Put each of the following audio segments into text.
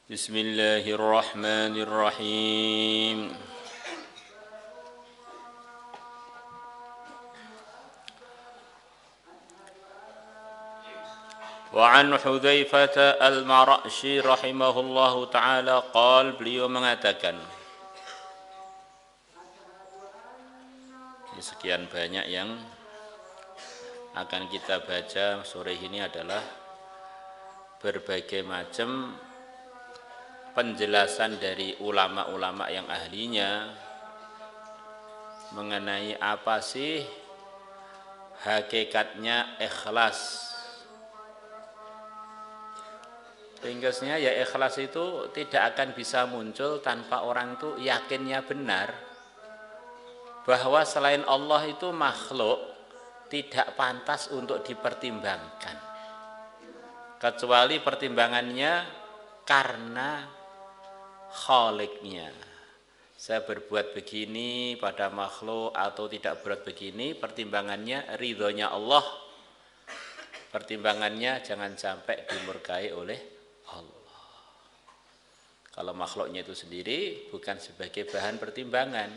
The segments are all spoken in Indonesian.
Bismillahirrahmanirrahim. Wa an Hudzaifah al-Mar'ashi rahimahullahu taala qala, beliau mengatakan, sekian banyak yang akan kita baca sore ini adalah berbagai macam penjelasan dari ulama-ulama yang ahlinya mengenai apa sih hakikatnya ikhlas. Ringkasnya ya, ikhlas itu tidak akan bisa muncul tanpa orang itu yakinnya benar bahwa selain Allah itu makhluk tidak pantas untuk dipertimbangkan, kecuali pertimbangannya karena Khaliknya. Saya berbuat begini pada makhluk atau tidak berbuat begini, pertimbangannya ridhonya Allah, pertimbangannya jangan sampai dimurkai oleh Allah. Kalau makhluknya itu sendiri bukan sebagai bahan pertimbangan,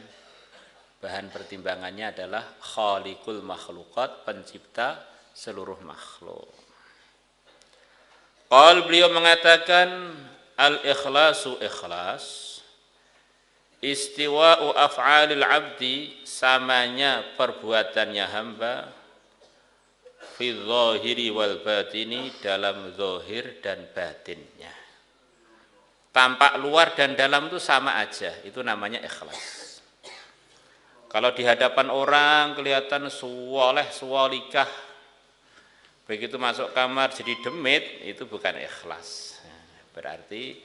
bahan pertimbangannya adalah Khalikul makhlukat, pencipta seluruh makhluk. Beliau mengatakan, al-ikhlasu ikhlas, istiwa'u af'alil abdi, samanya perbuatannya hamba, fi dhahiri wal batini, dalam zahir dan batinnya. Tampak luar dan dalam itu sama aja, itu namanya ikhlas. Kalau di hadapan orang kelihatan suwaleh suwalikah, begitu masuk kamar jadi demit, itu bukan ikhlas. Berarti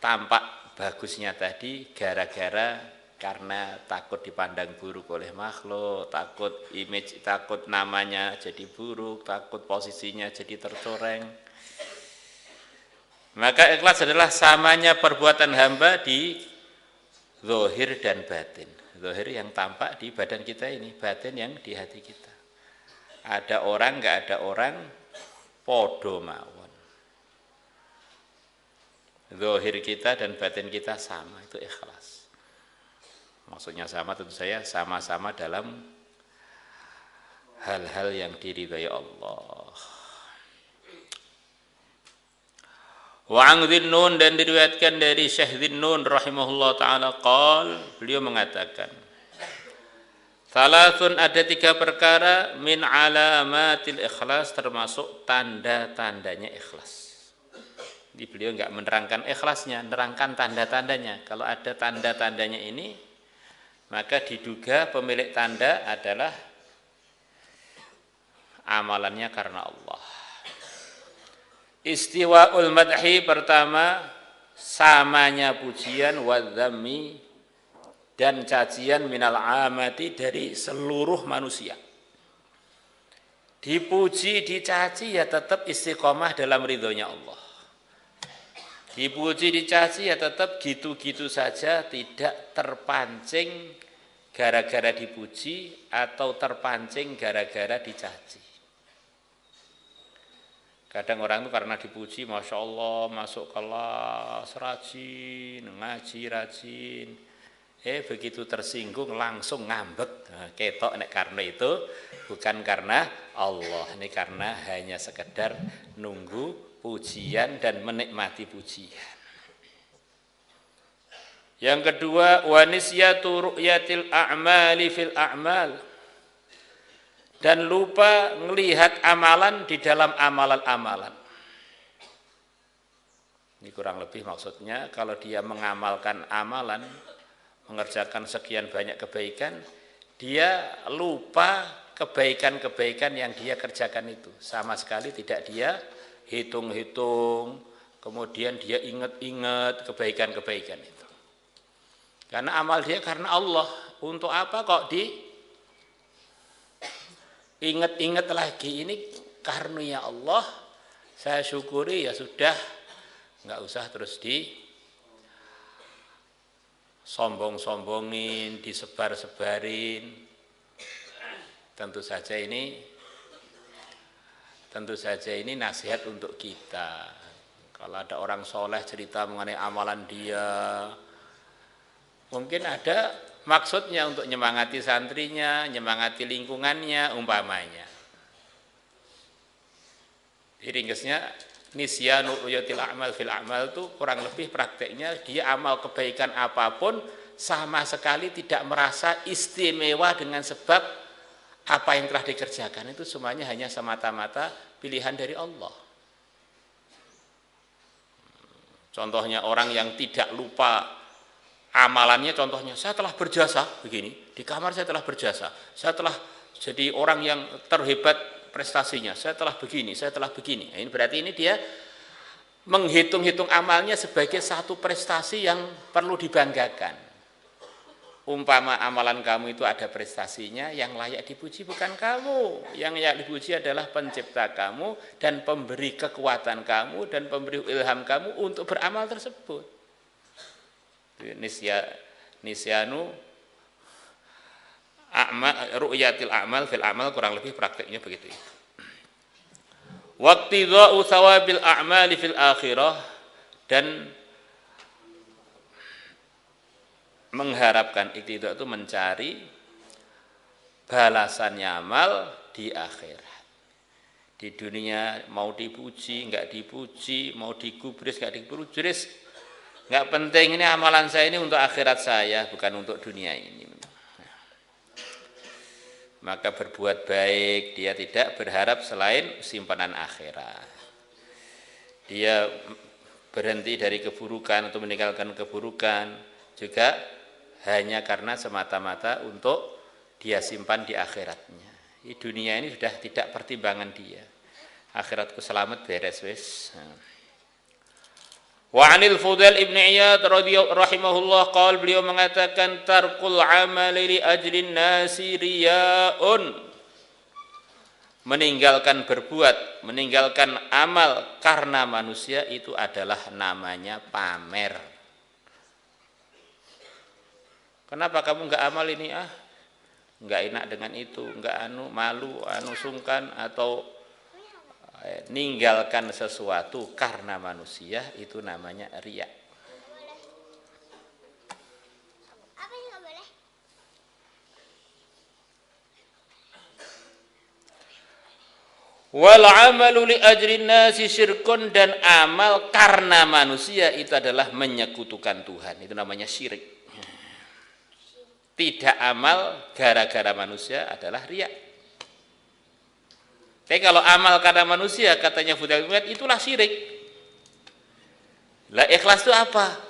tampak bagusnya tadi gara-gara karena takut dipandang buruk oleh makhluk, takut image, takut namanya jadi buruk, takut posisinya jadi tercoreng. Maka ikhlas adalah samanya perbuatan hamba di zahir dan batin. Zahir yang tampak di badan kita ini, batin yang di hati kita. Ada orang, enggak ada orang, podo mawon. Zahir kita dan batin kita sama, itu ikhlas. Maksudnya sama, tentu saya sama-sama dalam hal-hal yang diridhai Allah. Wa an Dhinnun, dan diriwayatkan dari Syekh Dhinnun rahimahullah ta'ala qal, beliau mengatakan, Thalathun, ada 3 perkara, min alamatil ikhlas, termasuk tanda-tandanya ikhlas. Jadi beliau enggak menerangkan ikhlasnya, menerangkan tanda-tandanya. Kalau ada tanda-tandanya ini, maka diduga pemilik tanda adalah amalannya karena Allah. Istiwa'ul madhi, pertama samanya pujian, wadzammi, dan cacian, minal amati, dari seluruh manusia. Dipuji, dicaci ya tetap istiqomah dalam ridhonya Allah. Dipuji, dicaci ya tetap gitu-gitu saja, tidak terpancing gara-gara dipuji atau terpancing gara-gara dicaci. Kadang orang itu karena dipuji, Masya Allah, masuk kelas, rajin, ngaji rajin. Begitu tersinggung langsung ngambek. Nah, ketok nek karena itu bukan karena Allah, ini karena hanya sekedar nunggu pujian dan menikmati pujian. Yang kedua, wa nisyatu ru'yatil a'mali fil a'mal, dan lupa melihat amalan di dalam amalan-amalan. Ini kurang lebih maksudnya, kalau dia mengamalkan amalan, mengerjakan sekian banyak kebaikan, dia lupa kebaikan-kebaikan yang dia kerjakan itu. Sama sekali tidak dia hitung-hitung, kemudian dia ingat-ingat kebaikan-kebaikan itu. Karena amal dia karena Allah. Untuk apa kok ingat-ingat lagi? Ini karunia Allah, saya syukuri, ya sudah, nggak usah terus sombong-sombongin, disebar-sebarin. Tentu saja ini nasihat untuk kita. Kalau ada orang soleh cerita mengenai amalan dia, mungkin ada maksudnya untuk nyemangati santrinya, nyemangati lingkungannya, umpamanya. Jadi ringkasnya, nisyanu ru'yatil a'mal fil a'mal itu kurang lebih prakteknya dia amal kebaikan apapun sama sekali tidak merasa istimewa dengan sebab apa yang telah dikerjakan, itu semuanya hanya semata-mata pilihan dari Allah. Contohnya orang yang tidak lupa amalannya, contohnya saya telah berjasa begini, di kamar saya telah berjasa, saya telah jadi orang yang terhebat prestasinya, saya telah begini, saya telah begini. Ini berarti ini dia menghitung-hitung amalnya sebagai satu prestasi yang perlu dibanggakan. Umpama amalan kamu itu ada prestasinya, yang layak dipuji bukan kamu, yang layak dipuji adalah pencipta kamu dan pemberi kekuatan kamu dan pemberi ilham kamu untuk beramal tersebut. Nisyanu ru'yatil a'mal fil a'mal, kurang lebih prakteknya begitu. Waqtidha'u thawabil a'mali fil akhirah, dan mengharapkan, iktidha itu mencari balasannya amal di akhirat. Di dunia mau dipuji, enggak dipuji, mau digubris, enggak digubris, enggak penting, ini amalan saya ini untuk akhirat saya, bukan untuk dunia ini. Maka berbuat baik, dia tidak berharap selain simpanan akhirat. Dia berhenti dari keburukan atau meninggalkan keburukan juga hanya karena semata-mata untuk dia simpan di akhiratnya. Di dunia ini sudah tidak pertimbangan dia. Akhiratku selamat, beres wis. Wa 'anil Fudail ibn Iyad rahimahullah qala, beliau mengatakan tarkul amali li ajlin nasi riyaun. Meninggalkan berbuat, meninggalkan amal karena manusia itu adalah namanya pamer. Kenapa kamu enggak amal ini? Enggak enak dengan itu, enggak malu, sungkan, atau ninggalkan sesuatu karena manusia, itu namanya riya. Wal amalu li ajrin nasi syirkun, dan amal karena manusia itu adalah menyekutukan Tuhan, itu namanya syirik. Tidak amal gara-gara manusia adalah riya. Tapi kalau amal karena manusia, katanya Fudail itulah syirik. Lah ikhlas itu apa?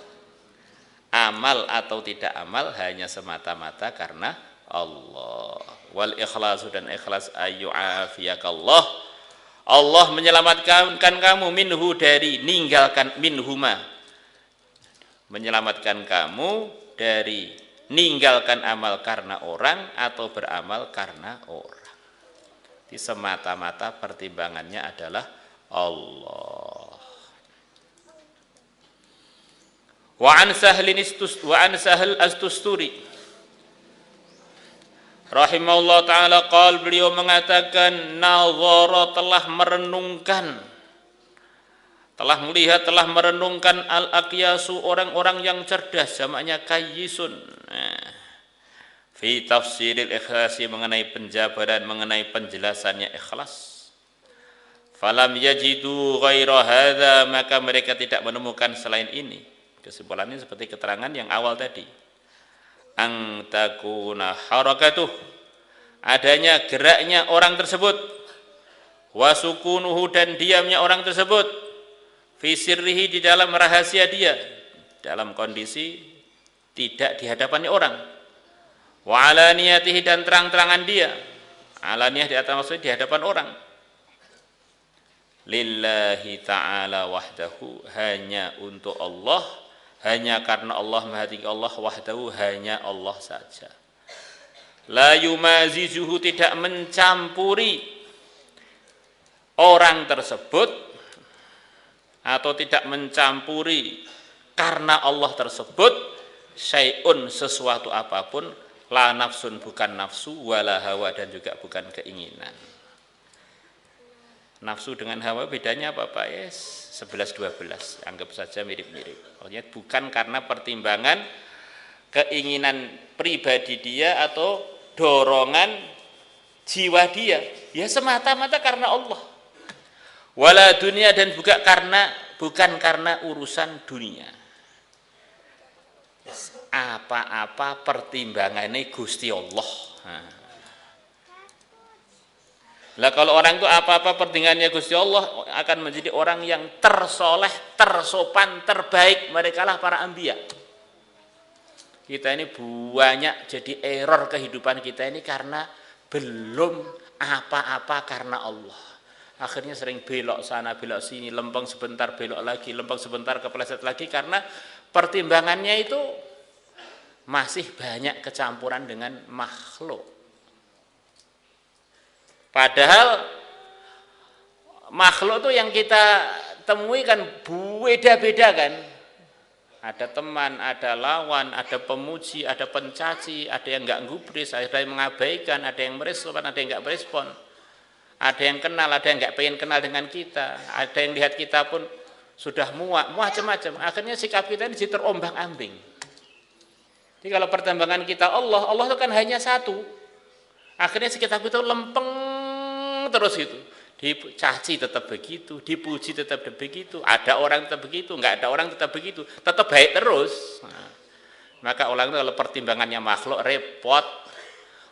Amal atau tidak amal hanya semata-mata karena Allah. Wal ikhlasu, dan ikhlas ayyu'afiyakallah, Allah menyelamatkan kamu minhu, dari ninggalkan minhuma, menyelamatkan kamu dari ninggalkan amal karena orang atau beramal karena orang. Di semata-mata pertimbangannya adalah Allah. Wa an Sahl Astusturi rahimahullah ta'ala qala, beliau mengatakan nazara, telah merenungkan, telah melihat, telah merenungkan al-aqyasu, orang-orang yang cerdas, jamaknya kayyisun, fi tafsiril ikhlasi, mengenai penjabaran, mengenai penjelasannya ikhlas. Falam yajidu ghaira hadza, maka mereka tidak menemukan selain ini. Kesimpulannya seperti keterangan yang awal tadi. Ang takuna harakatuh, adanya geraknya orang tersebut, wasukunuhu, dan diamnya orang tersebut, fi sirrihi, di dalam rahasia dia, dalam kondisi tidak di hadapannya orang, wa alaniyatihi, dan terang-terangan dia, alaniyah di atas maksudnya di hadapan orang, lillahi ta'ala wahdahu, hanya untuk Allah, hanya karena Allah, maha tinggi Allah, wahdahu, hanya Allah saja. La yumazizuhu, tidak mencampuri orang tersebut, atau tidak mencampuri karena Allah tersebut, syai'un, sesuatu apapun, la nafsun, bukan nafsu, wala hawa, dan juga bukan keinginan. Nafsu dengan hawa bedanya apa Pak? Yes, 11-12, anggap saja mirip-mirip. Artinya bukan karena pertimbangan keinginan pribadi dia atau dorongan jiwa dia, ya semata-mata karena Allah. Wala dunia, dan bukan karena urusan dunia. Apa-apa pertimbangannya Gusti Allah. Lah kalau orang itu apa-apa pertimbangannya Gusti Allah akan menjadi orang yang tersoleh, tersopan, terbaik. Merekalah para anbiya. Kita ini banyak jadi error kehidupan kita ini karena belum apa-apa karena Allah. Akhirnya sering belok sana, belok sini, lempeng sebentar, belok lagi, lempeng sebentar, kepleset lagi, karena pertimbangannya itu masih banyak kecampuran dengan makhluk. Padahal makhluk itu yang kita temui kan beda-beda kan. Ada teman, ada lawan, ada pemuji, ada pencaci, ada yang enggak gubris, ada yang mengabaikan, ada yang merespon, ada yang enggak merespon. Ada yang kenal, ada yang enggak pengen kenal dengan kita. Ada yang lihat kita pun sudah muak, macam-macam. Akhirnya sikap kita ini jadi terombang-ambing. Jadi kalau pertimbangan kita Allah itu kan hanya satu. Akhirnya sikap kita lempeng terus gitu. Dicaci tetap begitu, dipuji tetap begitu, ada orang tetap begitu, enggak ada orang tetap begitu, tetap baik terus. Nah, maka orang itu kalau pertimbangannya makhluk repot,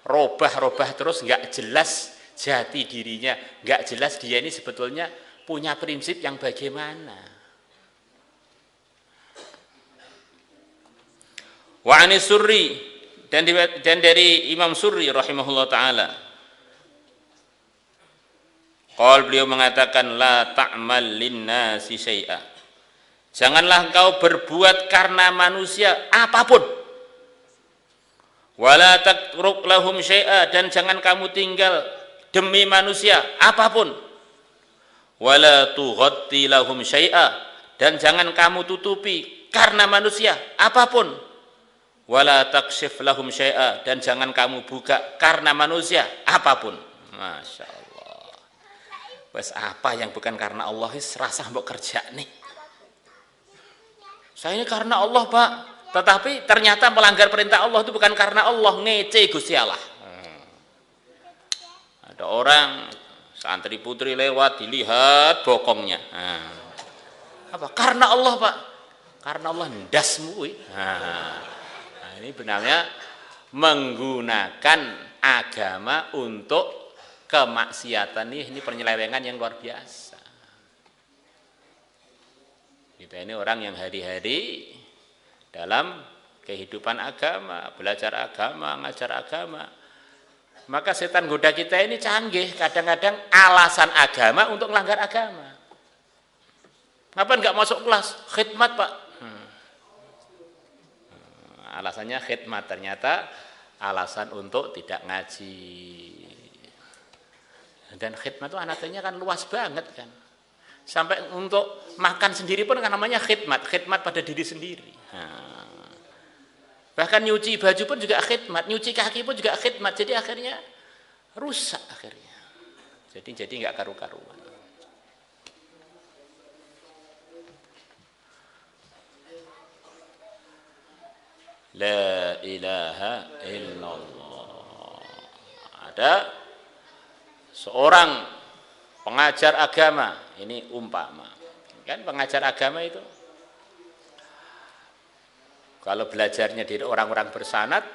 robah-robah terus, enggak jelas jati dirinya, enggak jelas dia ini sebetulnya punya prinsip yang bagaimana. Wa anis Surri, dan dari Imam Surri rahimahullah taala, beliau mengatakan la ta'mal linnasi syai'a. Janganlah engkau berbuat karena manusia apapun. Wala tatruk lahum syai'a, dan jangan kamu tinggal demi manusia apapun. Wala tughatti lahum syai'a, dan jangan kamu tutupi karena manusia apapun. Wala takshif lahum syai'a, dan jangan kamu buka karena manusia apapun. Masya Allah. Wes apa yang bukan karena Allah serasa mbok kerja nih. Saya ini karena Allah Pak, tetapi ternyata melanggar perintah Allah itu bukan karena Allah, ngece Gusti Allah. Ada orang santri putri lewat dilihat bokongnya. Apa? Karena Allah Pak. Karena Allah ndasmu. Nah, ini benarnya menggunakan agama untuk kemaksiatan ini penyelewengan yang luar biasa. Kita ini orang yang hari-hari dalam kehidupan agama, belajar agama, ngajar agama. Maka setan goda kita ini canggih, kadang-kadang alasan agama untuk melanggar agama. Kenapa enggak masuk kelas? Khidmat Pak. Alasannya khidmat, ternyata alasan untuk tidak ngaji. Dan khidmat itu anatominya kan luas banget kan. Sampai untuk makan sendiri pun kan namanya khidmat pada diri sendiri. Bahkan nyuci baju pun juga khidmat, nyuci kaki pun juga khidmat. Jadi akhirnya rusak akhirnya. Jadi enggak karu-karuan. La ilaha illallah. Ada seorang pengajar agama, ini umpama, kan pengajar agama itu kalau belajarnya dari orang-orang bersanad,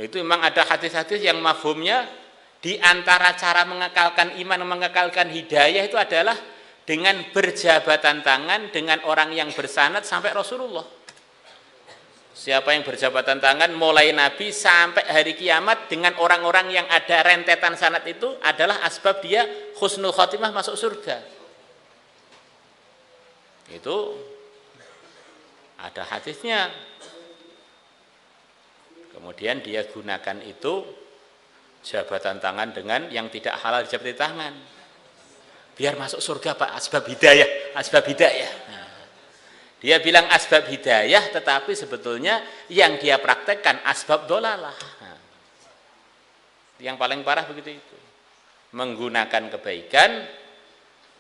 itu memang ada hadis-hadis yang mafhumnya di antara cara mengekalkan iman, mengekalkan hidayah itu adalah dengan berjabatan tangan dengan orang yang bersanad sampai Rasulullah. Siapa yang berjabatan tangan mulai Nabi sampai hari kiamat dengan orang-orang yang ada rentetan sanad itu adalah asbab dia husnul khotimah masuk surga. Itu ada hadisnya. Kemudian dia gunakan itu jabatan tangan dengan yang tidak halal jabatan tangan. Biar masuk surga Pak, asbab hidayah, asbab hidayah. Dia bilang asbab hidayah, tetapi sebetulnya yang dia praktekkan asbab dolalah. Yang paling parah begitu itu. Menggunakan kebaikan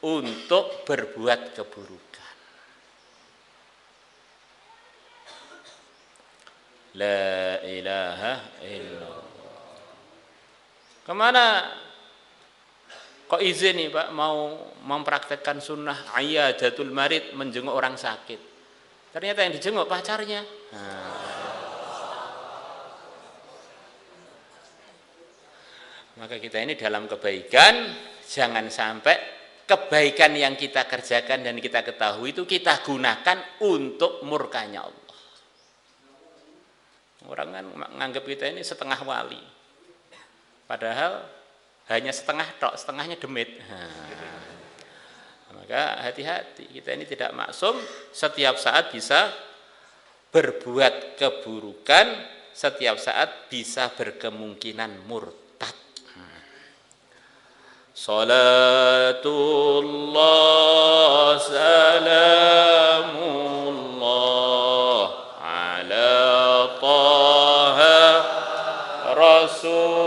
untuk berbuat keburukan. La ilaha illallah. Kemana kok izin nih Pak mau mempraktekkan sunnah iyadatul marid, menjenguk orang sakit. Ternyata yang dijenguk pacarnya. Maka kita ini dalam kebaikan, jangan sampai kebaikan yang kita kerjakan dan kita ketahui itu kita gunakan untuk murkanya Allah. Orang kan menganggap kita ini setengah wali, padahal hanya setengah tok, setengahnya demit. Maka hati-hati, kita ini tidak maksum, setiap saat bisa berbuat keburukan, setiap saat bisa berkemungkinan murtad. Salatullah salamullah ala Taha Rasulillah.